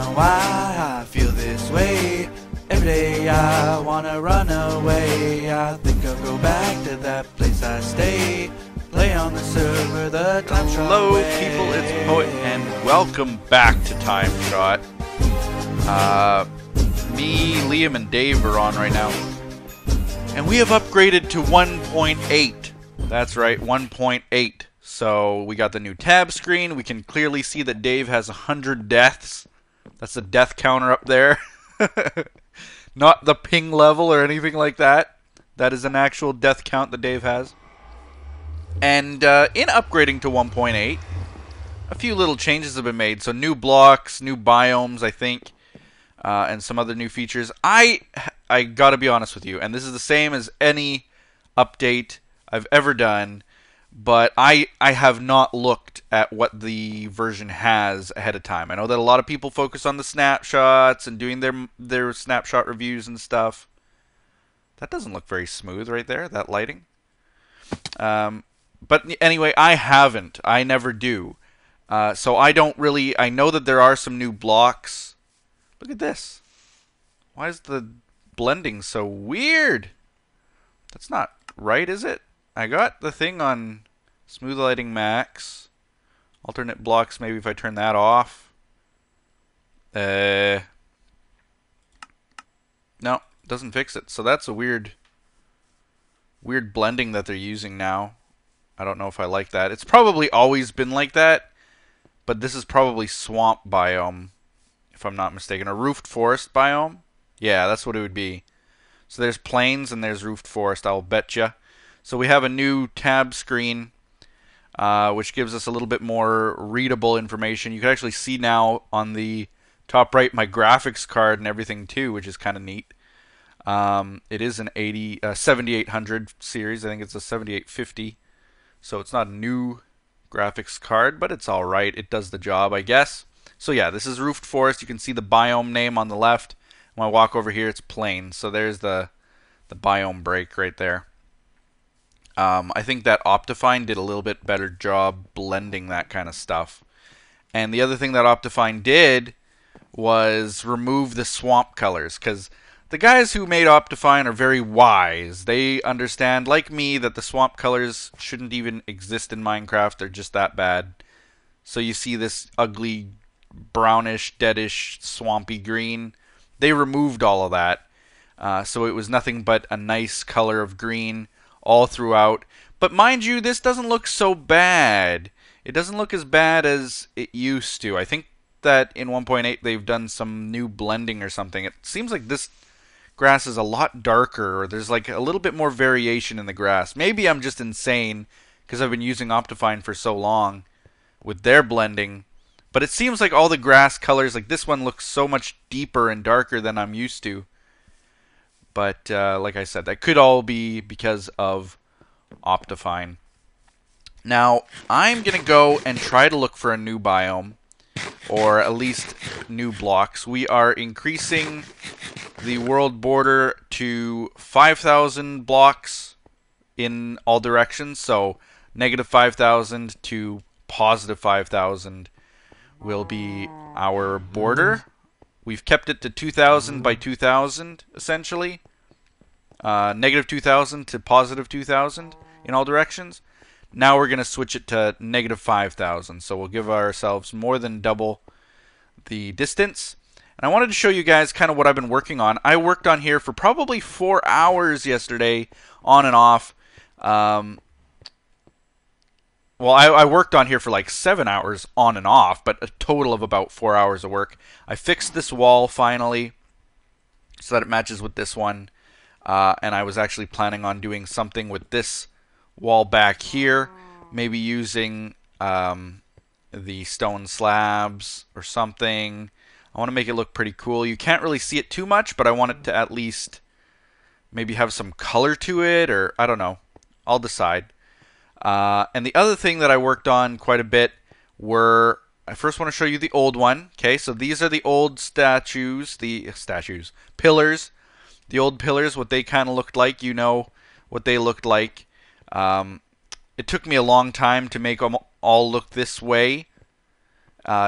know why I feel this way. Every day I wanna run away. I think I'll go back to that place I stay. Play on the server, the TimeShot. Hello people, it's Poet, and welcome back to TimeShot. Me, Liam, and Dave are on right now. And we have upgraded to 1.8. That's right, 1.8. So we got the new tab screen. We can clearly see that Dave has 100 deaths. That's the death counter up there. Not the ping level or anything like that. That is an actual death count that Dave has. And in upgrading to 1.8, a few little changes have been made. So new blocks, new biomes, I think, and some other new features. I gotta be honest with you, and this is the same as any update I've ever done, but I have not looked at what the version has ahead of time. I know that a lot of people focus on the snapshots and doing their snapshot reviews and stuff. That doesn't look very smooth right there, that lighting. But anyway, I haven't. I never do. So I don't really... I know that there are some new blocks. Look at this. Why is the blending so weird? That's not right, is it? I got the thing on smooth lighting max. Alternate blocks, maybe if I turn that off. No, doesn't fix it. So that's a weird blending that they're using now. I don't know if I like that. It's probably always been like that, but this is probably swamp biome, if I'm not mistaken. A roofed forest biome? Yeah, that's what it would be. So there's plains and there's roofed forest, I'll betcha. So we have a new tab screen, which gives us a little bit more readable information. You can actually see now on the top right my graphics card and everything too, which is kind of neat. It is an 7800 series. I think it's a 7850. So it's not a new graphics card, but it's alright. It does the job, I guess. So yeah, this is roofed forest. You can see the biome name on the left. When I walk over here, it's plain. So there's the biome break right there. I think that Optifine did a little bit better job blending that kind of stuff. And the other thing that Optifine did was remove the swamp colors, because the guys who made Optifine are very wise. They understand, like me, that the swamp colors shouldn't even exist in Minecraft. They're just that bad. So you see this ugly, brownish, deadish, swampy green. They removed all of that. So it was nothing but a nice color of green all throughout. But mind you, this doesn't look so bad. It doesn't look as bad as it used to. I think that in 1.8 they've done some new blending or something. It seems like this grass is a lot darker, or there's like a little bit more variation in the grass. Maybe I'm just insane because I've been using Optifine for so long with their blending. But it seems like all the grass colors, like this one looks so much deeper and darker than I'm used to. But like I said, that could all be because of Optifine. Now, I'm going to go and try to look for a new biome, or at least new blocks. We are increasing the world border to 5,000 blocks in all directions. So negative 5,000 to positive 5,000 will be our border. We've kept it to 2,000 by 2,000, essentially. Negative 2,000 to positive 2,000 in all directions. Now we're going to switch it to negative 5,000. So we'll give ourselves more than double the distance. And I wanted to show you guys kind of what I've been working on. I worked on here for probably 4 hours yesterday, on and off. Well, I worked on here for like 7 hours on and off, but a total of about 4 hours of work. I fixed this wall finally so that it matches with this one. And I was actually planning on doing something with this wall back here. Maybe using the stone slabs or something. I want to make it look pretty cool. You can't really see it too much, but I want it to at least maybe have some color to it, or I don't know. I'll decide. And the other thing that I worked on quite a bit were, I first want to show you the old one. Okay, so these are the old pillars. The old pillars, what they kind of looked like, you know what they looked like. It took me a long time to make them all look this way.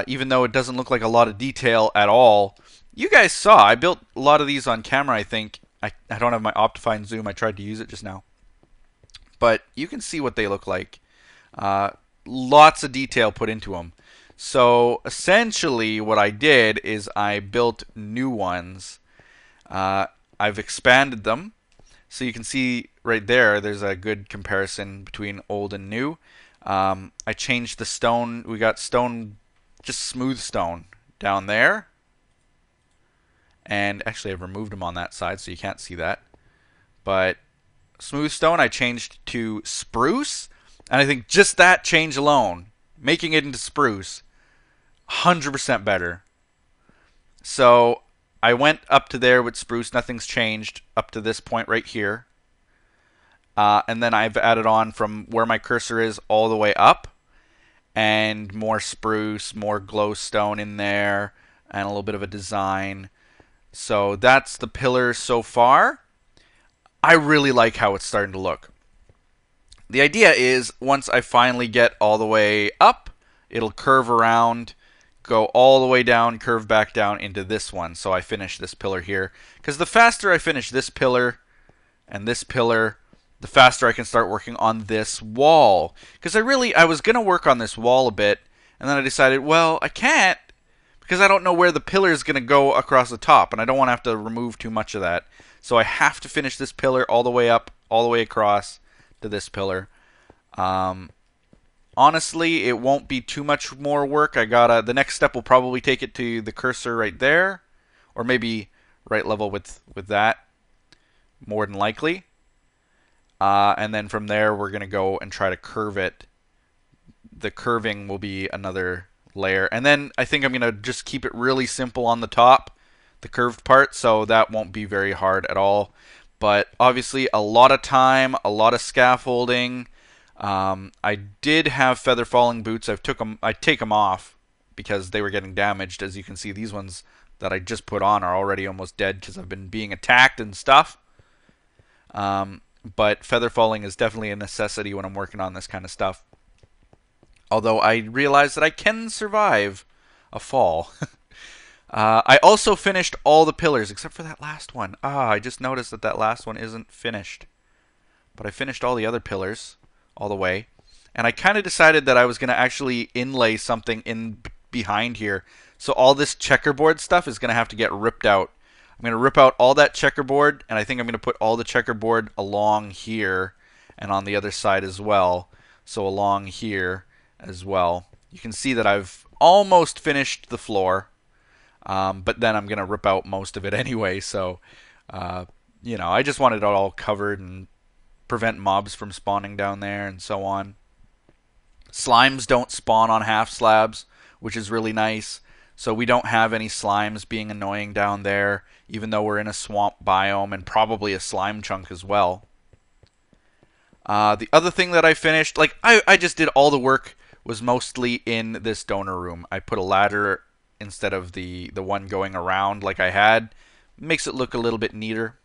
even though it doesn't look like a lot of detail at all. You guys saw, I built a lot of these on camera, I think. I don't have my Optifine zoom. I tried to use it just now. But you can see what they look like. Lots of detail put into them. So essentially what I did is I built new ones. I've expanded them. So you can see right there, there's a good comparison between old and new. I changed the stone. We got stone, just smooth stone down there. And actually I've removed them on that side so you can't see that. But smooth stone I changed to spruce. And I think just that change alone, making it into spruce, 100% better. So I went up to there with spruce. Nothing's changed up to this point right here. And then I've added on from where my cursor is all the way up. And more spruce, more glowstone in there, and a little bit of a design. So that's the pillar so far. I really like how it's starting to look. The idea is once I finally get all the way up, it'll curve around, go all the way down, curve back down into this one. So I finish this pillar here. Because the faster I finish this pillar and this pillar, the faster I can start working on this wall. Because I was going to work on this wall a bit, and then I decided, well, I can't, because I don't know where the pillar is going to go across the top, and I don't want to have to remove too much of that. So I have to finish this pillar all the way up, all the way across to this pillar. Honestly, it won't be too much more work. The next step will probably take it to the cursor right there, or maybe right level with that, more than likely. And then from there, we're going to go and try to curve it. The curving will be another layer. And then I think I'm going to just keep it really simple on the top, the curved part, so that won't be very hard at all. But obviously a lot of time, a lot of scaffolding. I did have feather falling boots. I take them off because they were getting damaged. As you can see, these ones that I just put on are already almost dead because I've been being attacked and stuff. But feather falling is definitely a necessity when I'm working on this kind of stuff. Although I realize that I can survive a fall. I also finished all the pillars except for that last one. I just noticed that last one isn't finished. But I finished all the other pillars all the way. And I kind of decided that I was going to actually inlay something in behind here. So all this checkerboard stuff is going to have to get ripped out. I'm going to rip out all that checkerboard, and I think I'm going to put all the checkerboard along here and on the other side as well. So along here as well. You can see that I've almost finished the floor, but then I'm going to rip out most of it anyway. So, I just wanted it all covered and prevent mobs from spawning down there and so on. Slimes don't spawn on half slabs, which is really nice. So we don't have any slimes being annoying down there, even though we're in a swamp biome and probably a slime chunk as well. The other thing that I finished, I just did all the work, was mostly in this donor room. I put a ladder instead of the one going around like I had. Makes it look a little bit neater.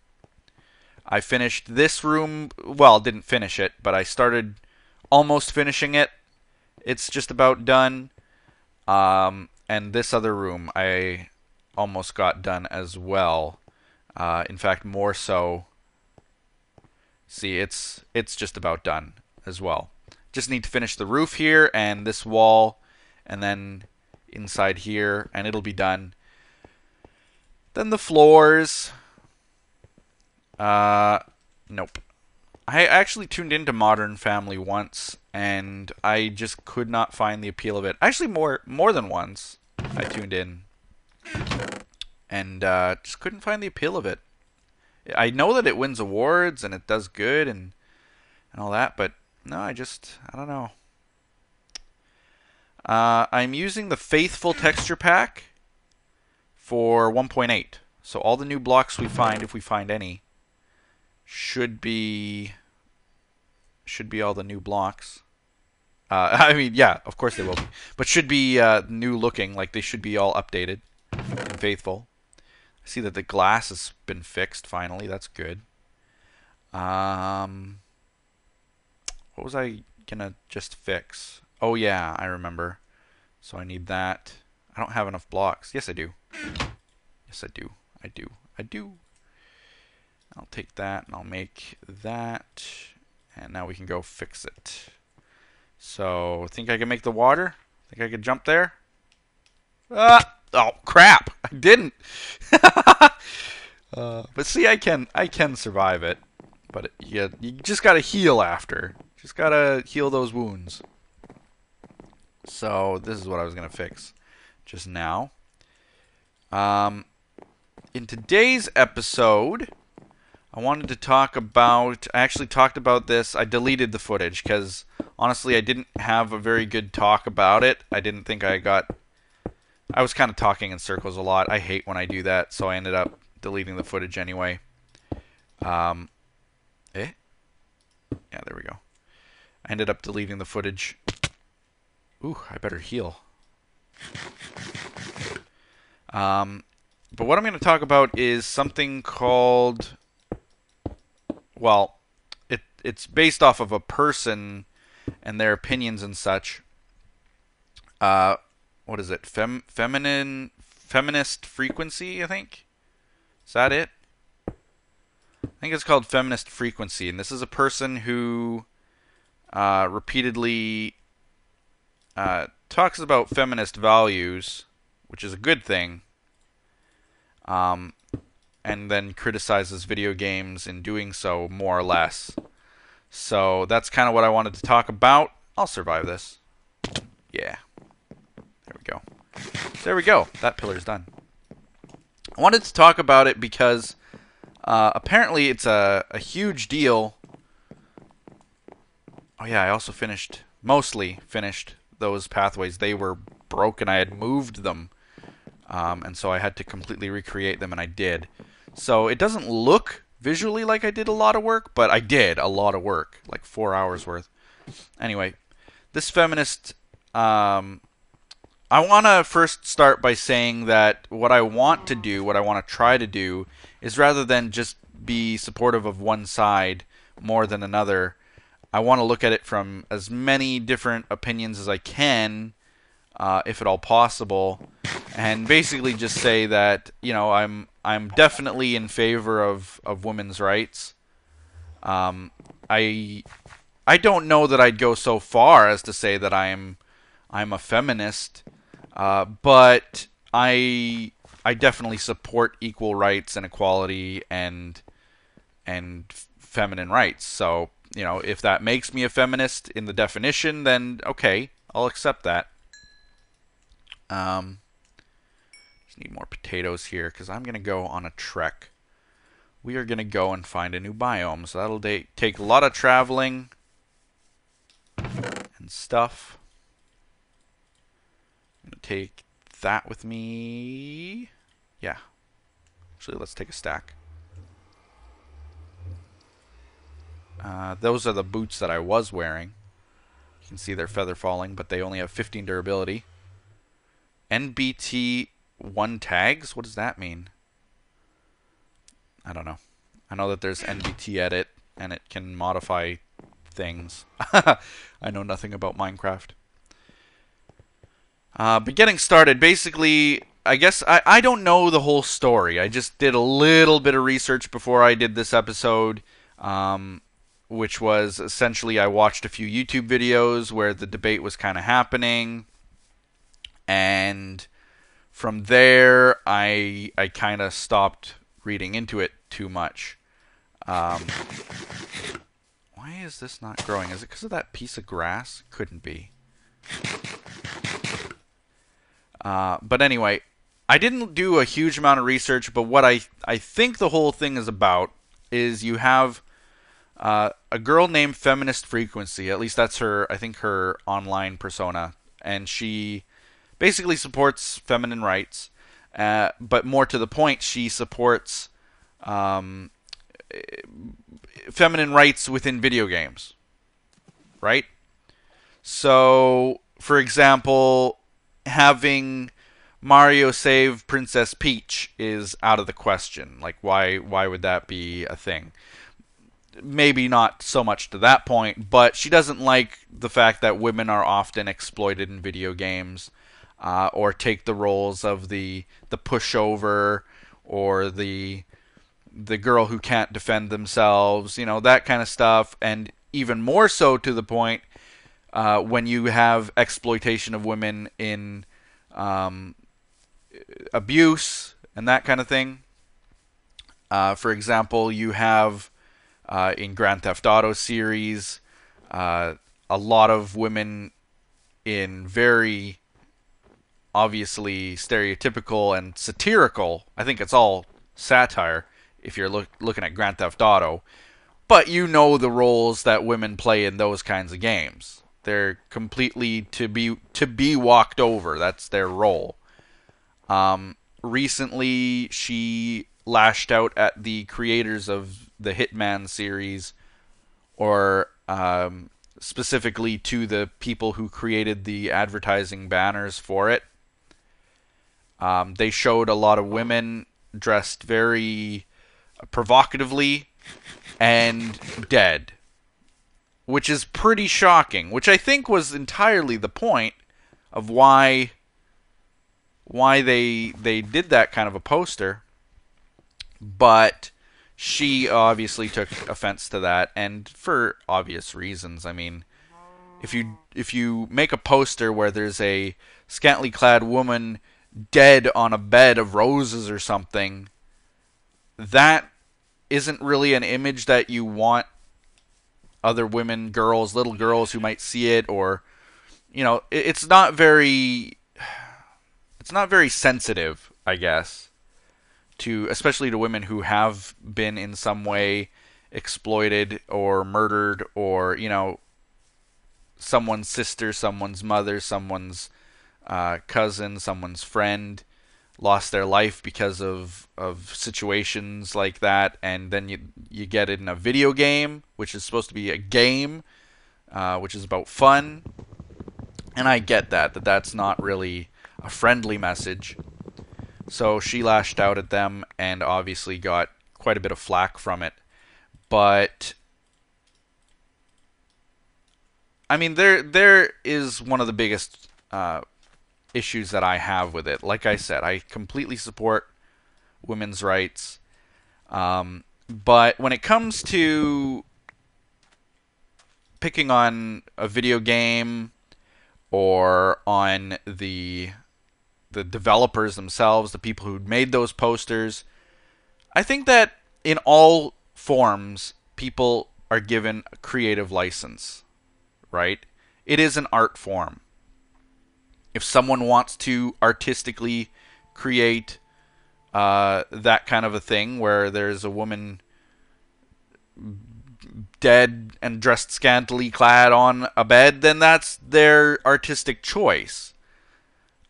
I finished this room, well, didn't finish it, but I started almost finishing it. It's just about done. And this other room I almost got done as well. In fact, more so. See, it's just about done as well. Just need to finish the roof here and this wall, and then inside here, and it'll be done. Then the floors. Nope. I actually tuned into Modern Family once, and I just could not find the appeal of it. Actually, more than once I tuned in, and just couldn't find the appeal of it. I know that it wins awards and it does good and all that, but no, I don't know. I'm using the Faithful texture pack for 1.8. So all the new blocks we find, if we find any, should be all the new blocks. I mean, yeah, of course they will be. But should be new looking, like they should be all updated and faithful. I see that the glass has been fixed finally. That's good. What was I gonna just fix? Oh yeah, I remember. So I need that. I don't have enough blocks. Yes, I do. Yes, I do. I do. I'll take that and I'll make that. And now we can go fix it. So, think I can make the water? Think I could jump there? Ah! Oh, crap! I didn't! But see, I can survive it. But you just gotta heal after. Just gotta heal those wounds. So, this is what I was gonna fix just now. In today's episode, I wanted to talk about... I actually talked about this. I deleted the footage because, honestly, I didn't have a very good talk about it. I didn't think I got... I was kind of talking in circles a lot. I hate when I do that, so I ended up deleting the footage anyway. Yeah, there we go. I ended up deleting the footage. Ooh, I better heal. But what I'm going to talk about is something called... Well, it's based off of a person and their opinions and such. What is it? Feminist frequency, I think? Is that it? I think it's called feminist frequency. And this is a person who repeatedly talks about feminist values, which is a good thing. And then criticizes video games in doing so, more or less. So that's kind of what I wanted to talk about. I'll survive this. Yeah. There we go. So there we go. That pillar's done. I wanted to talk about it because apparently it's a huge deal. Oh yeah, I also mostly finished those pathways. They were broken. I had moved them. And so I had to completely recreate them, and I did. So it doesn't look visually like I did a lot of work, but I did a lot of work, like 4 hours worth. Anyway, this feminist... I want to first start by saying that what I want to do, what I want to try to do, is rather than just be supportive of one side more than another, I want to look at it from as many different opinions as I can, if at all possible, and basically just say that, you know, I'm definitely in favor of women's rights. I don't know that I'd go so far as to say that I'm a feminist, but I definitely support equal rights and equality and feminine rights. So, you know, if that makes me a feminist in the definition, then okay, I'll accept that. Just need more potatoes here because I'm going to go on a trek. We are going to go and find a new biome, so that'll take a lot of traveling and stuff. I'm going to take that with me. Yeah. Actually, let's take a stack. Those are the boots that I was wearing. You can see they're feather falling, but they only have 15 durability. NBT 1 tags? What does that mean? I don't know. I know that there's NBT edit, and it can modify things. I know nothing about Minecraft. But getting started, basically, I guess I don't know the whole story. I just did a little bit of research before I did this episode, which was essentially I watched a few YouTube videos where the debate was kind of happening. And from there, I kind of stopped reading into it too much. Why is this not growing? Is it because of that piece of grass? Couldn't be. But anyway, I didn't do a huge amount of research, but what I think the whole thing is about is you have a girl named Feminist Frequency. At least that's her, I think, her online persona. And she basically supports feminine rights, but more to the point, she supports feminine rights within video games, right? So, for example, having Mario save Princess Peach is out of the question. Like, why would that be a thing? Maybe not so much to that point, but she doesn't like the fact that women are often exploited in video games. or take the roles of the pushover or the girl who can't defend themselves, that kind of stuff, and even more so to the point when you have exploitation of women in abuse and that kind of thing. For example, you have in Grand Theft Auto series a lot of women in very obviously stereotypical and satirical. I think it's all satire if you're looking at Grand Theft Auto. But the roles that women play in those kinds of games. They're completely to be walked over. That's their role. Recently, she lashed out at the creators of the Hitman series, or specifically to the people who created the advertising banners for it. They showed a lot of women dressed very provocatively and dead, which is pretty shocking, which I think was entirely the point of why they did that kind of a poster. But she obviously took offense to that, and for obvious reasons. I mean, if you make a poster where there's a scantily clad woman dead on a bed of roses or something, that isn't really an image that you want other women, girls, little girls who might see it, or it's not very sensitive, I guess, especially to women who have been in some way exploited or murdered, or someone's sister, someone's mother, someone's cousin, someone's friend lost their life because of situations like that, and then you get it in a video game, which is supposed to be a game, which is about fun. And I get that's not really a friendly message. So she lashed out at them and obviously got quite a bit of flack from it. But I mean, there is one of the biggest issues that I have with it. Like I said, I completely support women's rights. But when it comes to picking on a video game or on the developers themselves, the people who made those posters, I think that in all forms, people are given a creative license, right? It is an art form. If someone wants to artistically create that kind of a thing where there's a woman dead and dressed scantily clad on a bed, then that's their artistic choice.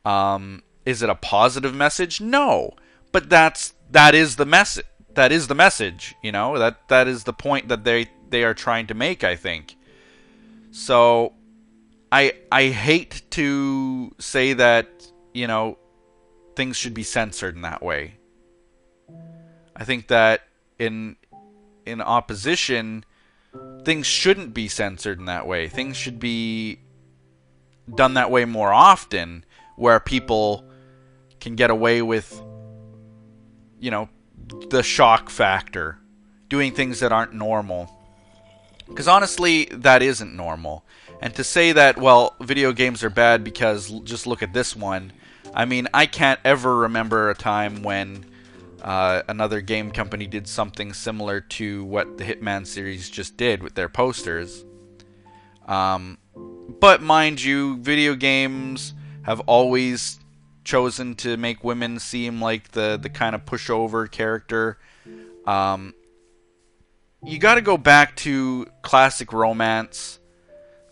Is it a positive message? No, but that is the message. That is the message. That is the point that they are trying to make, I think. So I hate to say that things should be censored in that way. I think that in opposition, things shouldn't be censored in that way. Things should be done that way more often, where people can get away with, the shock factor, doing things that aren't normal. Because honestly, that isn't normal. And to say that, well, video games are bad because just look at this one. I mean, I can't ever remember a time when another game company did something similar to what the Hitman series just did with their posters. But mind you, video games have always chosen to make women seem like the kind of pushover character. You got to go back to classic romance.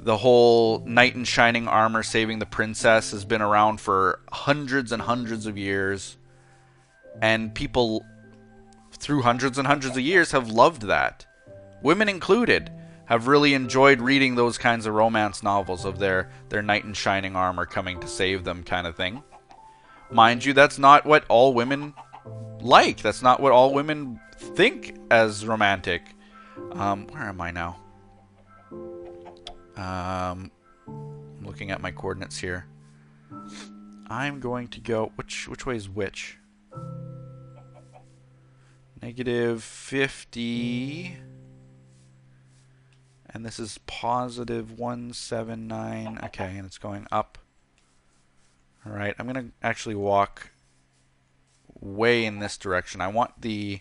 The whole knight in shining armor saving the princess has been around for hundreds and hundreds of years. And people through hundreds and hundreds of years have loved that. Women included have really enjoyed reading those kinds of romance novels of their knight in shining armor coming to save them kind of thing. Mind you, that's not what all women like. That's not what all women think as romantic. Where am I now? I'm looking at my coordinates here. I'm going to go... Which way is which? Negative 50. And this is positive 179. Okay, and it's going up. Alright, I'm going to actually walk way in this direction. I want the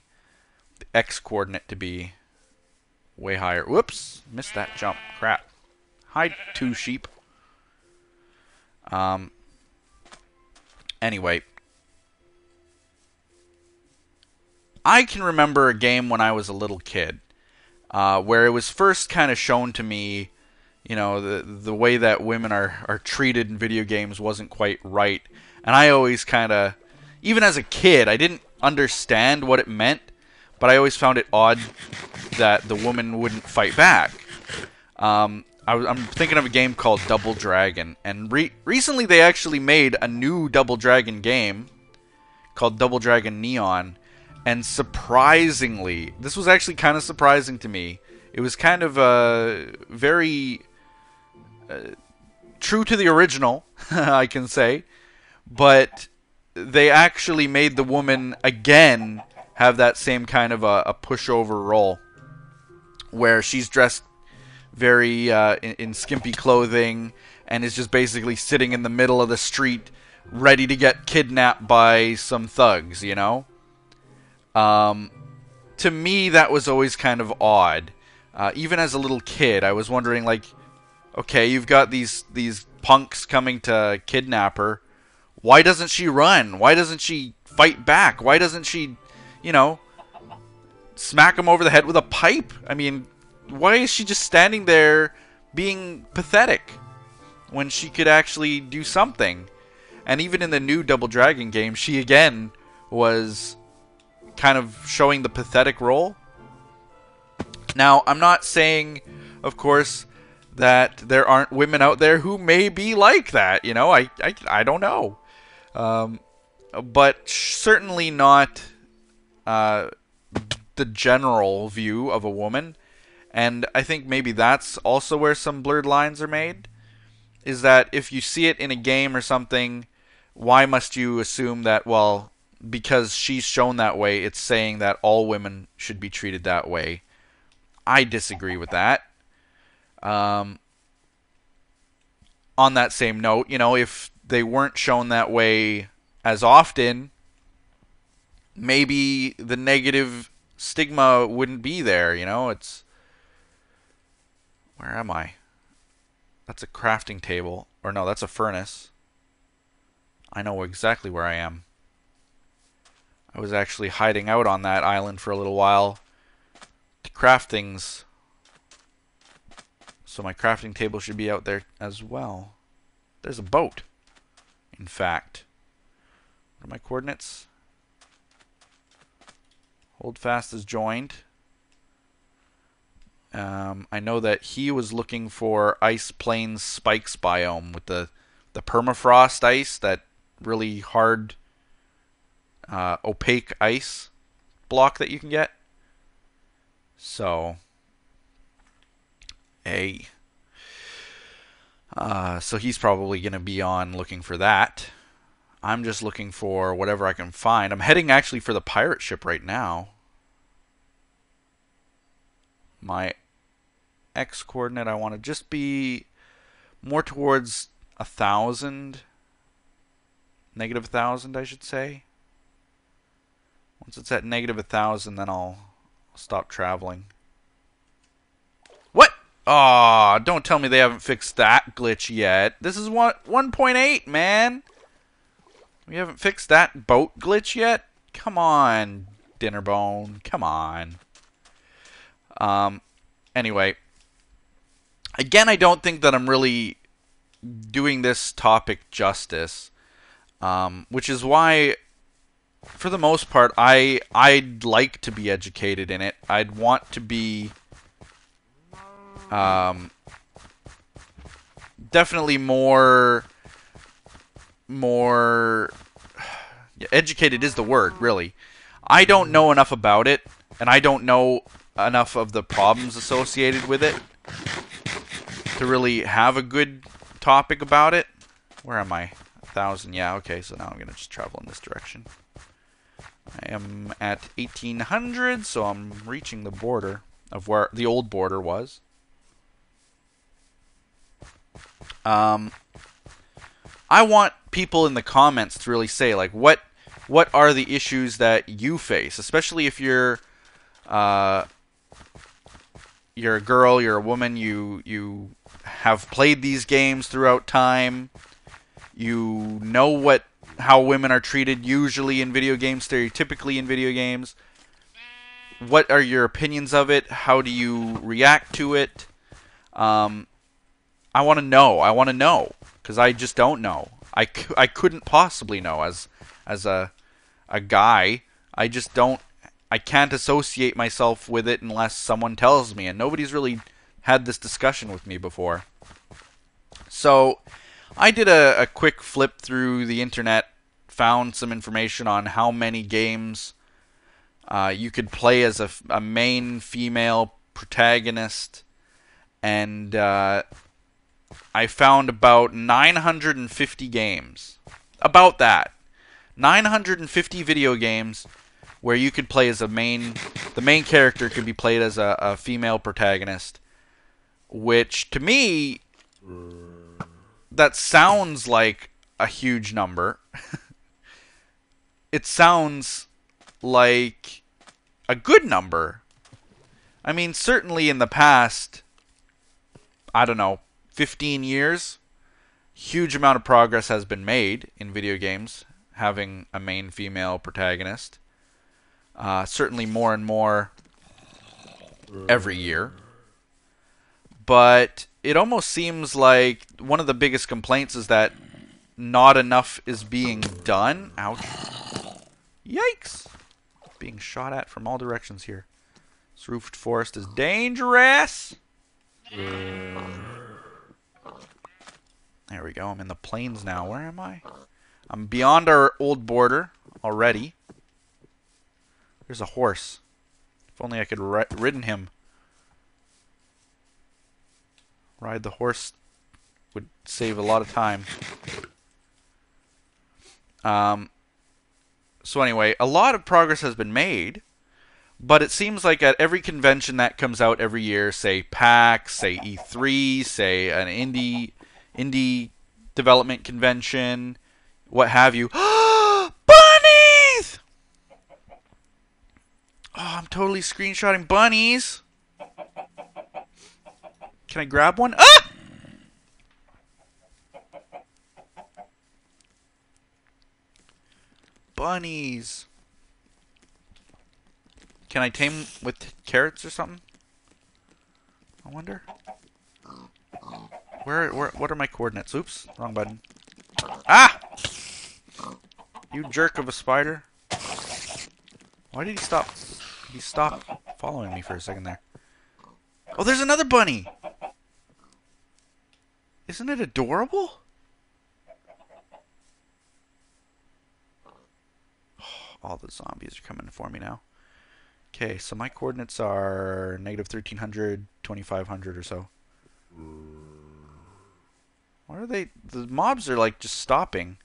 x coordinate to be way higher. Whoops! Missed that jump. Crap. Hi, two sheep. Anyway. I can remember a game when I was a little kid. Where it was first kind of shown to me, you know, the way that women are treated in video games wasn't quite right. And I always kind of, even as a kid, I didn't understand what it meant, but I always found it odd that the woman wouldn't fight back. I'm thinking of a game called Double Dragon, and recently they actually made a new Double Dragon game called Double Dragon Neon. And surprisingly, this was actually kind of surprising to me. It was kind of very true to the original, I can say. But they actually made the woman, again, have that same kind of a pushover role. Where she's dressed very in skimpy clothing and is just basically sitting in the middle of the street ready to get kidnapped by some thugs, you know? To me, that was always kind of odd. Even as a little kid, I was wondering, like, okay, you've got these punks coming to kidnap her. Why doesn't she run? Why doesn't she fight back? Why doesn't she, you know, smack him over the head with a pipe? I mean, why is she just standing there being pathetic when she could actually do something? And even in the new Double Dragon game, she again was kind of showing the pathetic role. Now, I'm not saying, of course, that there aren't women out there who may be like that. You know, I don't know. But certainly not the general view of a woman. And I think maybe that's also where some blurred lines are made. Is that if you see it in a game or something, why must you assume that, well, because she's shown that way, it's saying that all women should be treated that way? I disagree with that. On that same note, you know, if they weren't shown that way as often, maybe the negative stigma wouldn't be there, you know? It's... Where am I? That's a crafting table. Or no, that's a furnace. I know exactly where I am. I was actually hiding out on that island for a little while to craft things. So my crafting table should be out there as well. There's a boat, in fact. What are my coordinates? Hold fast as joined. I know that he was looking for Ice Plains Spikes biome with the permafrost ice, that really hard opaque ice block that you can get. So, so he's probably going to be on looking for that. I'm just looking for whatever I can find. I'm heading actually for the pirate ship right now. My X coordinate, I want to just be more towards 1,000. Negative 1,000, I should say. Once it's at negative 1,000, then I'll stop traveling. What? Aw, don't tell me they haven't fixed that glitch yet. This is 1.8, man. We haven't fixed that boat glitch yet? Come on, Dinnerbone. Come on. Anyway. Again, I don't think that I'm really doing this topic justice. Which is why, for the most part, I'd like to be educated in it. I'd want to be definitely more yeah, educated is the word, really. I don't know enough about it, and I don't know enough of the problems associated with it to really have a good topic about it. Where am I? 1,000. Yeah, okay, so now I'm going to just travel in this direction. I am at 1,800, so I'm reaching the border of where the old border was. I want people in the comments to really say, like, what are the issues that you face, especially if you're a girl, you're a woman, you have played these games throughout time, you know how women are treated usually in video games, stereotypically in video games. What are your opinions of it? How do you react to it? I want to know, because I just don't know. I couldn't possibly know as a guy. I can't associate myself with it unless someone tells me, and nobody's really had this discussion with me before. So I did a quick flip through the internet, found some information on how many games you could play as a main female protagonist, and I found about 950 games. About that. 950 video games where you could play as the main character could be played as a female protagonist, which to me, that sounds like a huge number. It sounds like a good number. I mean, certainly in the past, I don't know, 15 years, huge amount of progress has been made in video games having a main female protagonist. Certainly more and more every year. But it almost seems like one of the biggest complaints is that not enough is being done. Ouch. Yikes. Being shot at from all directions here. This roofed forest is dangerous. There we go. I'm in the plains now. Where am I? I'm beyond our old border already. There's a horse. If only I could ridden him. Ride the horse would save a lot of time. So anyway, a lot of progress has been made, but it seems like at every convention that comes out every year, say PAX, say E3, say an indie development convention, what have you. Bunnies! Oh, I'm totally screenshotting bunnies. Can I grab one? Ah! Bunnies. Can I tame with carrots or something? I wonder. What are my coordinates? Oops, wrong button. Ah! You jerk of a spider. Why did he stop? He stopped following me for a second there. Oh, there's another bunny! Isn't it adorable? All the zombies are coming for me now. Okay, so my coordinates are negative 1,300, 2,500 or so. Why are they? The mobs are like just stopping.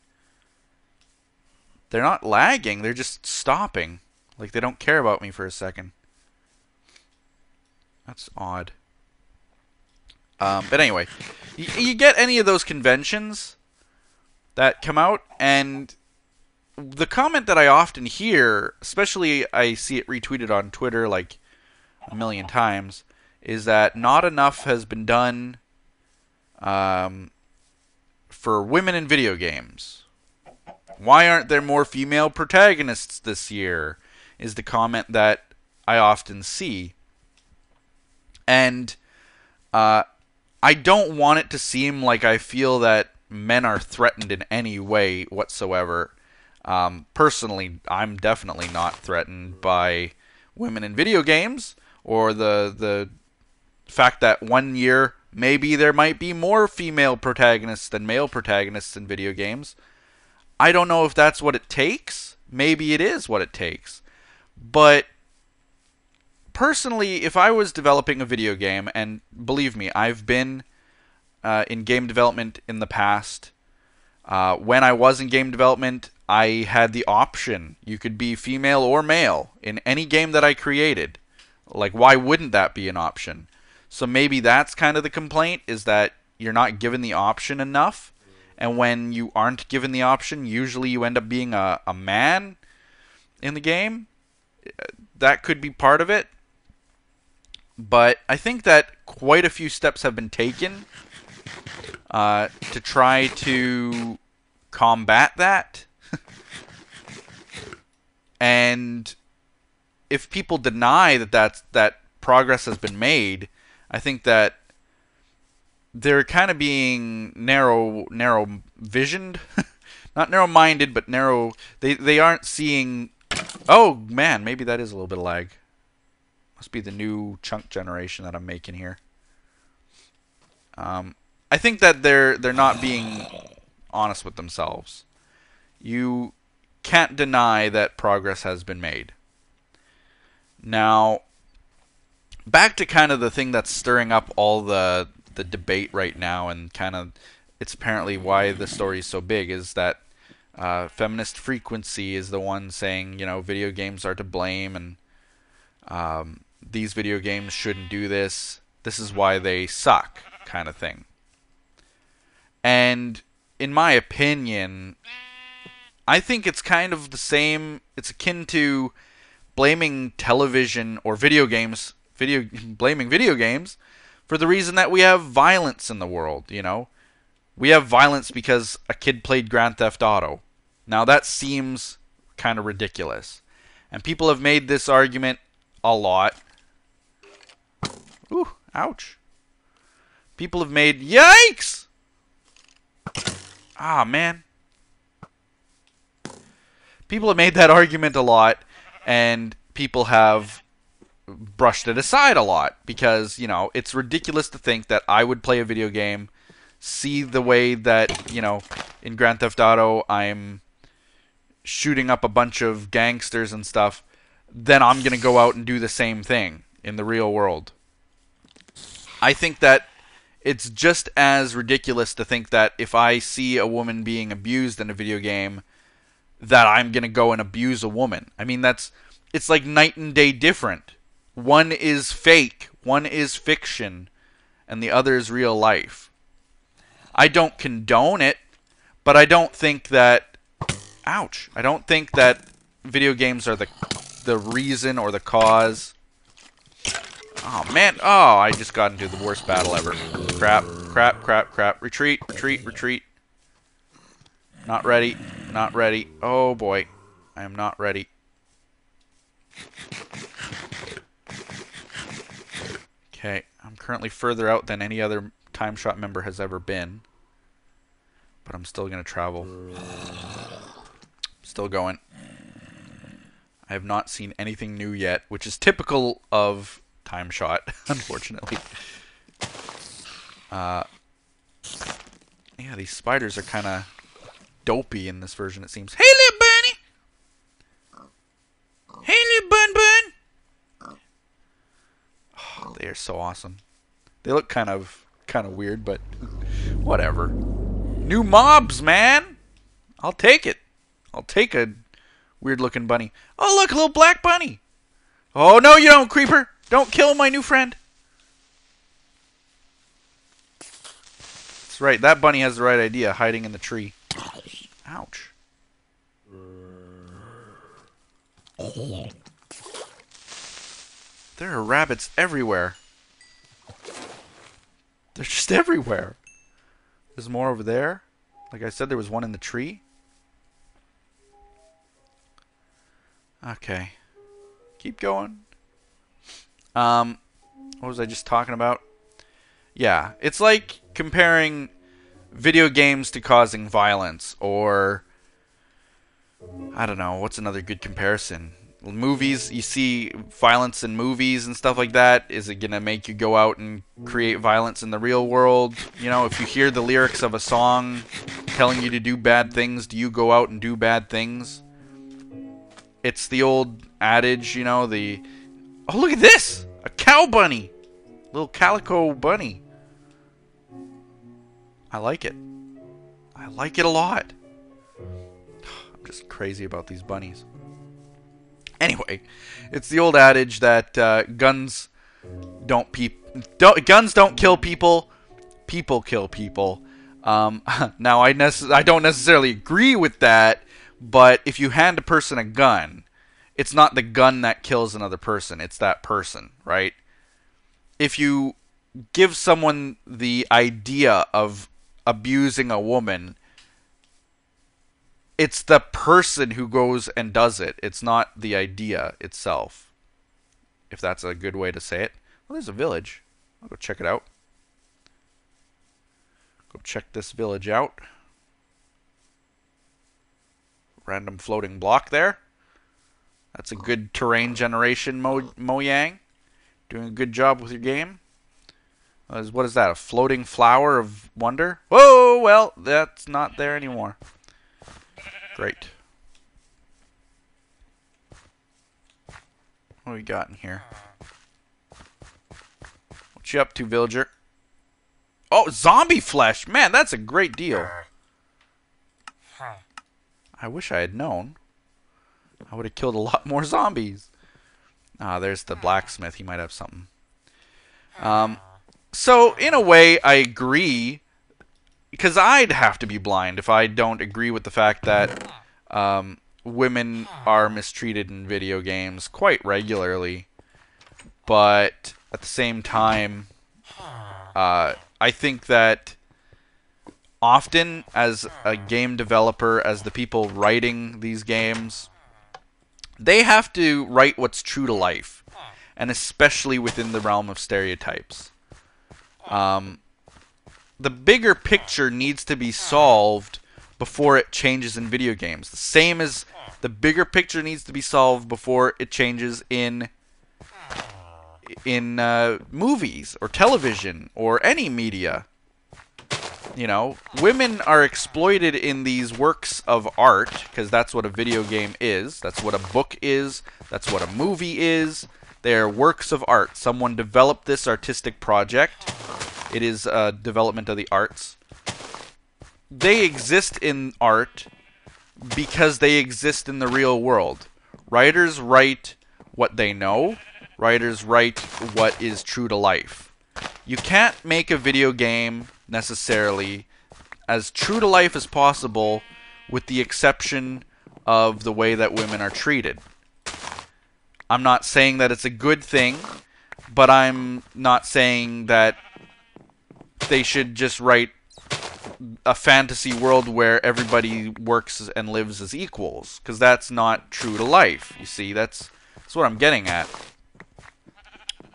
They're not lagging, they're just stopping. Like they don't care about me for a second. That's odd. But anyway, you get any of those conventions that come out, and the comment that I often hear, especially I see it retweeted on Twitter like a million times, is that not enough has been done for women in video games. Why aren't there more female protagonists this year? Is the comment that I often see. And I don't want it to seem like I feel that men are threatened in any way whatsoever. Personally, I'm definitely not threatened by women in video games, or the fact that one year maybe there might be more female protagonists than male protagonists in video games. I don't know if that's what it takes. Maybe it is what it takes. But personally, if I was developing a video game, and believe me, I've been in game development in the past, When I was in game development, I had the option. You could be female or male in any game that I created. Like, why wouldn't that be an option? So maybe that's kind of the complaint, is that you're not given the option enough. And when you aren't given the option, usually you end up being a man in the game. That could be part of it. But I think that quite a few steps have been taken to try to combat that. And if people deny that progress has been made, I think that they're kind of being narrow visioned. Not narrow minded, but narrow. They aren't seeing. Oh man, maybe that is a little bit of lag. Must be the new chunk generation that I'm making here. I think that they're not being honest with themselves. You can't deny that progress has been made. Now, back to kind of the thing that's stirring up all the debate right now, and kind of it's apparently why the story is so big, is that feminist frequency is the one saying, you know, video games are to blame, and these video games shouldn't do this. This is why they suck, kind of thing. And in my opinion, I think it's kind of the same. It's akin to blaming television or video games, blaming video games for the reason that we have violence in the world, you know. We have violence because a kid played Grand Theft Auto. Now that seems kind of ridiculous. And people have made this argument a lot. Ooh, ouch. People have made... Yikes! Ah, man. People have made that argument a lot, and people have brushed it aside a lot, because, you know, it's ridiculous to think that I would play a video game, see the way that, you know, in Grand Theft Auto I'm shooting up a bunch of gangsters and stuff, then I'm going to go out and do the same thing in the real world. I think that it's just as ridiculous to think that if I see a woman being abused in a video game, that I'm going to go and abuse a woman. I mean, it's like night and day different. One is fake, one is fiction, and the other is real life. I don't condone it, but I don't think that... Ouch. I don't think that video games are the reason or the cause. Oh, man. Oh, I just got into the worst battle ever. Crap, crap, crap, crap. Retreat, retreat, retreat. Not ready. Not ready. Oh, boy. I am not ready. Okay. I'm currently further out than any other TimeShot member has ever been. But I'm still going to travel. Still going. I have not seen anything new yet, which is typical of TimeShot, unfortunately. Yeah, these spiders are kind of dopey in this version, it seems. Hey, little bunny! Hey, little bun. Oh, they are so awesome. They look kind of weird, but whatever. New mobs, man! I'll take it. I'll take a weird-looking bunny. Oh, look, a little black bunny! Oh, no, you don't, creeper! Don't kill my new friend! That's right, that bunny has the right idea, hiding in the tree. Ouch. There are rabbits everywhere. They're just everywhere. There's more over there. Like I said, there was one in the tree. Okay. Keep going. What was I just talking about? Yeah, it's like comparing video games to causing violence, or I don't know, what's another good comparison? Movies, you see violence in movies and stuff like that. Is it gonna make you go out and create violence in the real world? You know, if you hear the lyrics of a song telling you to do bad things, do you go out and do bad things? It's the old adage, you know, oh, look at this! A cow bunny! Little calico bunny. I like it. I I like it a lot. I'm just crazy about these bunnies. Anyway, it's the old adage that guns don't kill people, people kill people. Now, I don't necessarily agree with that, but if you hand a person a gun, it's not the gun that kills another person, it's that person, right? If you give someone the idea of abusing a woman, it's the person who goes and does it. It's not the idea itself. If that's a good way to say it. Well, there's a village. I'll go check it out. Go check this village out. Random floating block there. That's a good terrain generation, Mojang. Doing a good job with your game. What is that? A floating flower of wonder? Whoa, well, that's not there anymore. Great. What do we got in here? What you up to, villager? Oh, zombie flesh! Man, that's a great deal. I wish I had known. I would have killed a lot more zombies. Ah, there's the blacksmith. He might have something. So, in a way, I agree. Because I'd have to be blind if I don't agree with the fact that women are mistreated in video games quite regularly. But at the same time, I think that often as a game developer, as the people writing these games, they have to write what's true to life. And especially within the realm of stereotypes. The bigger picture needs to be solved before it changes in video games. The same as the bigger picture needs to be solved before it changes in movies or television or any media. You know, women are exploited in these works of art because that's what a video game is. That's what a book is. That's what a movie is. They are works of art. Someone developed this artistic project. It is a development of the arts. They exist in art because they exist in the real world. Writers write what they know. Writers write what is true to life. You can't make a video game necessarily as true to life as possible with the exception of the way that women are treated. I'm not saying that it's a good thing, but I'm not saying that they should just write a fantasy world where everybody works and lives as equals, because that's not true to life. You see, that's what I'm getting at.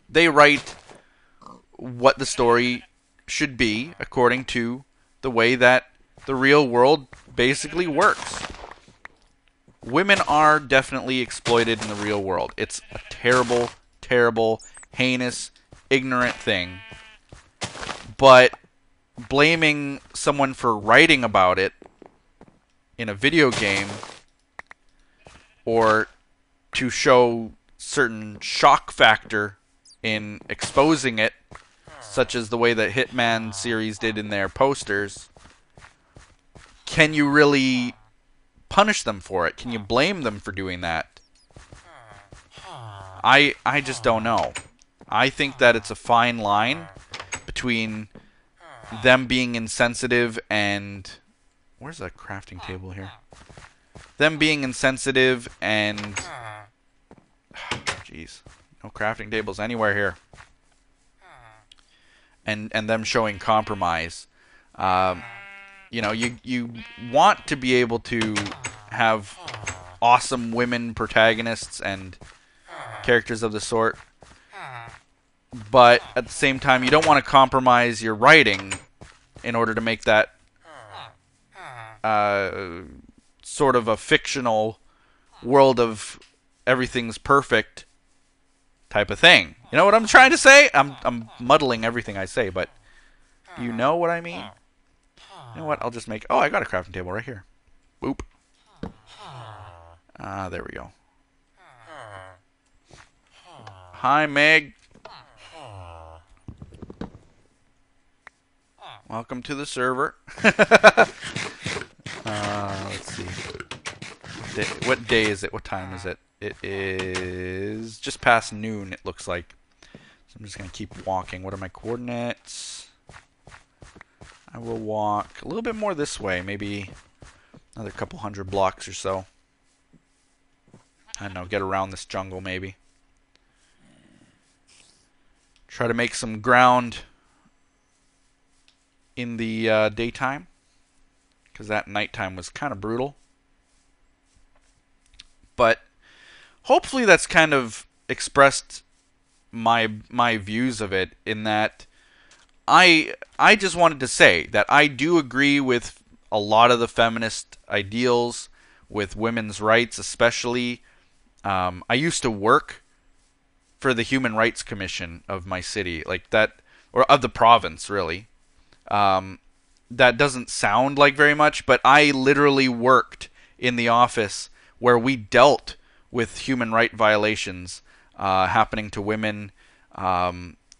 They write what the story should be according to the way that the real world basically works. Women are definitely exploited in the real world. It's a terrible, terrible, heinous, ignorant thing. But blaming someone for writing about it in a video game or to show certain shock factor in exposing it, such as the way that Hitman series did in their posters, can you really punish them for it? Can you blame them for doing that? I just don't know. I think that it's a fine line between them being insensitive and... Where's the crafting table here? Them being insensitive and... Jeez. No crafting tables anywhere here. And them showing compromise. You know, you want to be able to have awesome women protagonists and characters of the sort. But at the same time, you don't want to compromise your writing in order to make that sort of a fictional world of everything's perfect type of thing. You know what I'm trying to say? I'm muddling everything I say, but you know what I mean? You know what? I'll just make... Oh, I got a crafting table right here. Boop. There we go. Hi, Meg. Welcome to the server. What day is it? What time is it? It is just past noon, it looks like. So I'm just going to keep walking. What are my coordinates? I will walk a little bit more this way, maybe another couple hundred blocks or so. I don't know, get around this jungle maybe. Try to make some ground in the daytime, because that nighttime was kind of brutal. But hopefully that's kind of expressed my views of it, in that I just wanted to say that I do agree with a lot of the feminist ideals, with women's rights especially. I used to work for the Human Rights Commission of my city, like that, or of the province really. That doesn't sound like very much, but I literally worked in the office where we dealt with human right violations happening to women,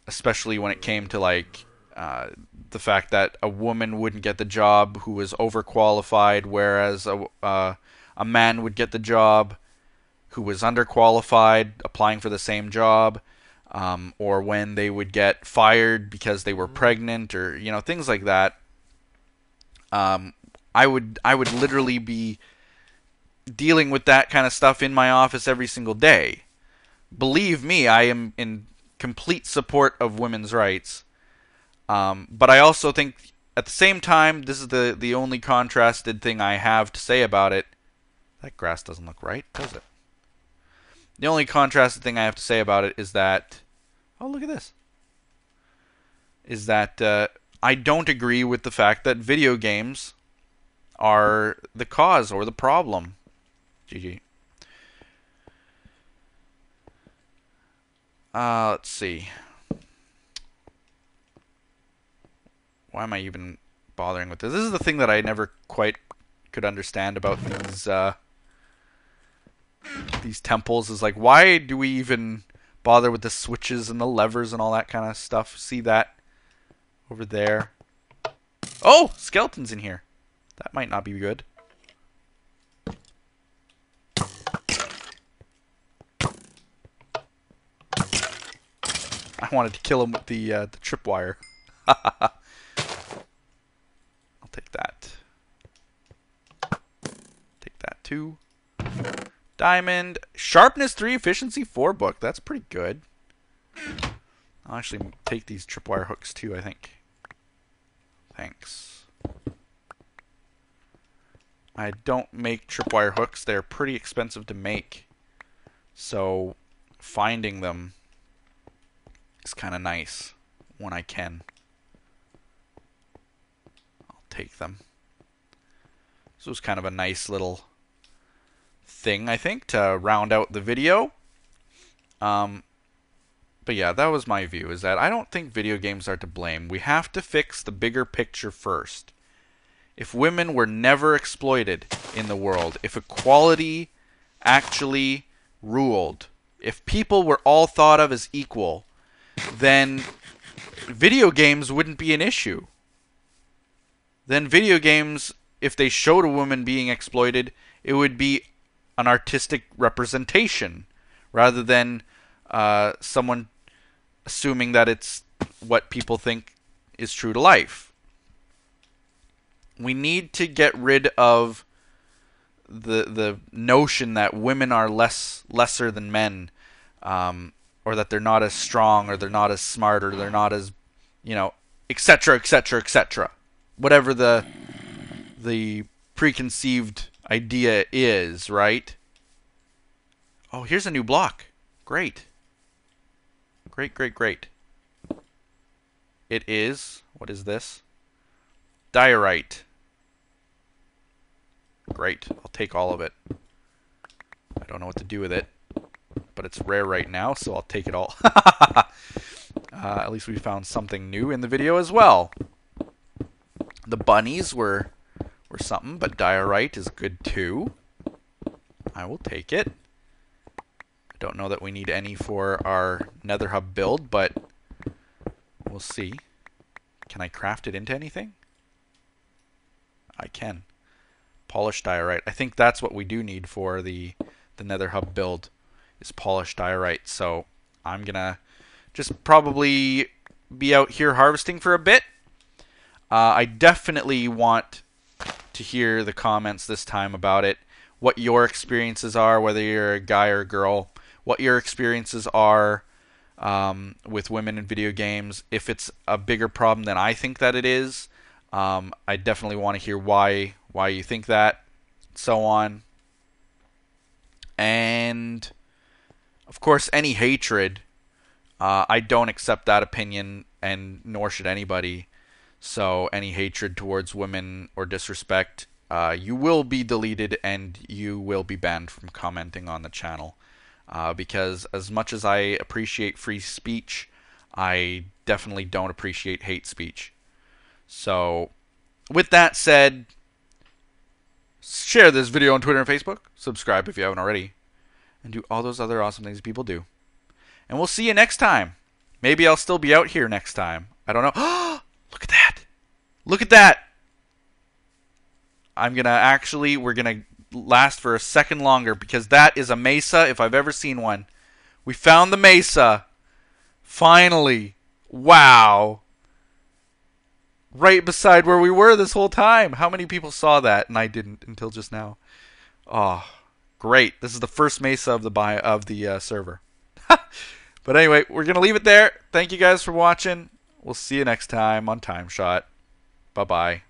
especially when it came to like the fact that a woman wouldn't get the job who was overqualified, whereas a man would get the job who was underqualified applying for the same job, or when they would get fired because they were pregnant, or things like that. I would literally be dealing with that kind of stuff in my office every single day. Believe me, I am in complete support of women's rights. But I also think at the same time, this is the only contrasted thing I have to say about it. That grass doesn't look right, does it? The only contrasted thing I have to say about it is that, oh, look at this, is that I don't agree with the fact that video games are the cause or the problem. GG. Let's see. Why am I even bothering with this? This is the thing that I never quite could understand about these temples, is like, why do we even bother with the switches and the levers and all that kind of stuff? See that over there? Oh, skeletons in here. That might not be good. I wanted to kill him with the tripwire. I'll take that. Take that too. Diamond. Sharpness 3, efficiency 4 book. That's pretty good. I'll actually take these tripwire hooks too, I think. Thanks. I don't make tripwire hooks. They're pretty expensive to make. So finding them is kind of nice when I can. I'll take them. This was kind of a nice little thing, I think, to round out the video. But yeah, that was my view, is that I don't think video games are to blame. We have to fix the bigger picture first. If women were never exploited in the world, if equality actually ruled, if people were all thought of as equal, then video games wouldn't be an issue. Then video games, if they showed a woman being exploited, it would be an artistic representation rather than someone assuming that it's what people think is true to life. We need to get rid of the notion that women are lesser than men, or that they're not as strong, or they're not as smart, or they're not as, etc., etc., etc. Whatever the preconceived idea is, right? Oh, here's a new block. Great. Great, great, great. It is, what is this? Diorite. Great. I'll take all of it. I don't know what to do with it, but it's rare right now, so I'll take it all. At least we found something new in the video as well. The bunnies were something, but diorite is good too. I will take it. I don't know that we need any for our nether hub build, but we'll see. Can I craft it into anything? I can. Polished diorite. I think that's what we do need for the Nether Hub build, is polished diorite. So I'm gonna just probably be out here harvesting for a bit. I definitely want to hear the comments this time about it, what your experiences are, whether you're a guy or a girl, what your experiences are with women in video games. If it's a bigger problem than I think that it is, I definitely want to hear why you think that, so on. And of course, any hatred, I don't accept that opinion, and nor should anybody. So any hatred towards women or disrespect, you will be deleted and you will be banned from commenting on the channel. Because as much as I appreciate free speech, I definitely don't appreciate hate speech. So with that said, share this video on Twitter and Facebook, subscribe if you haven't already, and do all those other awesome things people do. And we'll see you next time. Maybe I'll still be out here next time. I don't know. Look at that. Look at that. We're gonna last for a second longer, because that is a Mesa if I've ever seen one. We found the Mesa. Finally. Wow. Right beside where we were this whole time. How many people saw that? And I didn't until just now. Oh, great. This is the first Mesa of the server. But anyway, we're going to leave it there. Thank you guys for watching. We'll see you next time on TimeShot. Bye-bye.